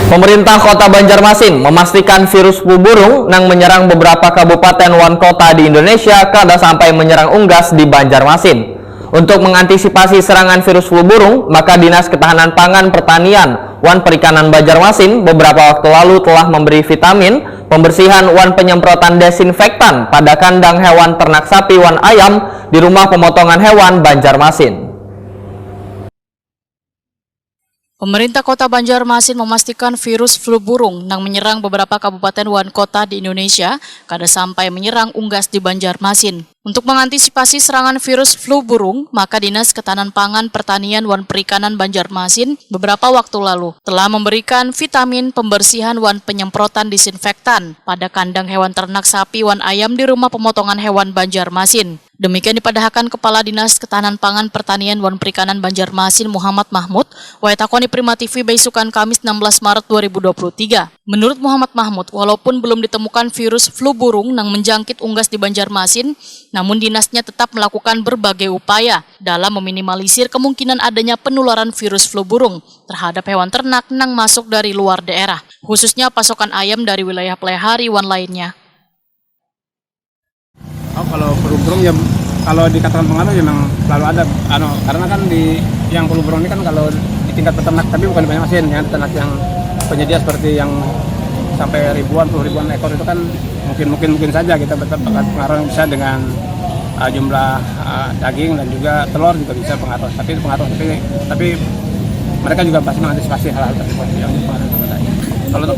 Pemerintah Kota Banjarmasin memastikan virus flu burung yang menyerang beberapa kabupaten wan kota di Indonesia kada sampai menyerang unggas di Banjarmasin. Untuk mengantisipasi serangan virus flu burung, maka Dinas Ketahanan Pangan Pertanian wan Perikanan Banjarmasin beberapa waktu lalu telah memberi vitamin, pembersihan wan penyemprotan desinfektan pada kandang hewan ternak sapi wan ayam di rumah pemotongan hewan Banjarmasin. Pemerintah Kota Banjarmasin memastikan virus flu burung yang menyerang beberapa kabupaten wan kota di Indonesia kada sampai menyerang unggas di Banjarmasin. Untuk mengantisipasi serangan virus flu burung, maka Dinas Ketahanan Pangan Pertanian wan Perikanan Banjarmasin beberapa waktu lalu telah memberikan vitamin, pembersihan wan penyemprotan disinfektan pada kandang hewan ternak sapi wan ayam di rumah pemotongan hewan Banjarmasin. Demikian dipadahkan Kepala Dinas Ketahanan Pangan Pertanian wan Perikanan Banjarmasin Muhammad Mahmud, Waitakoni Prima TV besukan Kamis 16 Maret 2023. Menurut Muhammad Mahmud, walaupun belum ditemukan virus flu burung yang menjangkit unggas di Banjarmasin, namun dinasnya tetap melakukan berbagai upaya dalam meminimalisir kemungkinan adanya penularan virus flu burung terhadap hewan ternak yang masuk dari luar daerah, khususnya pasokan ayam dari wilayah pelihara hewan lainnya. Kalau flu burung ya, kalau dikatakan pengaruh ya memang selalu ada, karena kan di yang flu burung ini kan kalau di tingkat peternak, tapi bukan di Banjarmasin, yang ternak yang penyedia seperti yang sampai puluh ribuan ekor itu kan mungkin saja kita pengaruh bisa dengan jumlah daging dan juga telur juga bisa pengaruh, tapi mereka juga pasti mengantisipasi hal-hal tersebut yang pengaruh kepada. Kalau untuk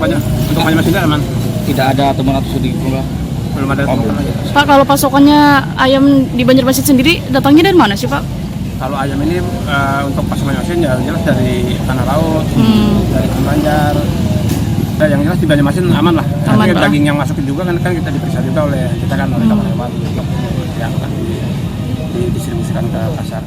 Banjarmasin aman, tidak ada temuan atau studi belum ada temuan lagi. Pak, kalau pasokannya ayam di Banjarmasin sendiri datangnya dari mana sih Pak? Kalau ayam ini untuk pasokan Banjarmasin ya jelas dari tanah laut, dari Banjar. Ya, yang jelas di Banjarmasin aman lah. Nanti daging yang masuk juga kan kita diperiksa juga oleh Taman Hewan yang akan didistribusikan ke pasar.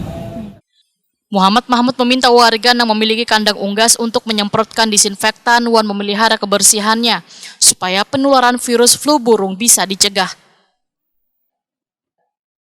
Muhammad Mahmud meminta warga yang memiliki kandang unggas untuk menyemprotkan disinfektan wan memelihara kebersihannya supaya penularan virus flu burung bisa dicegah.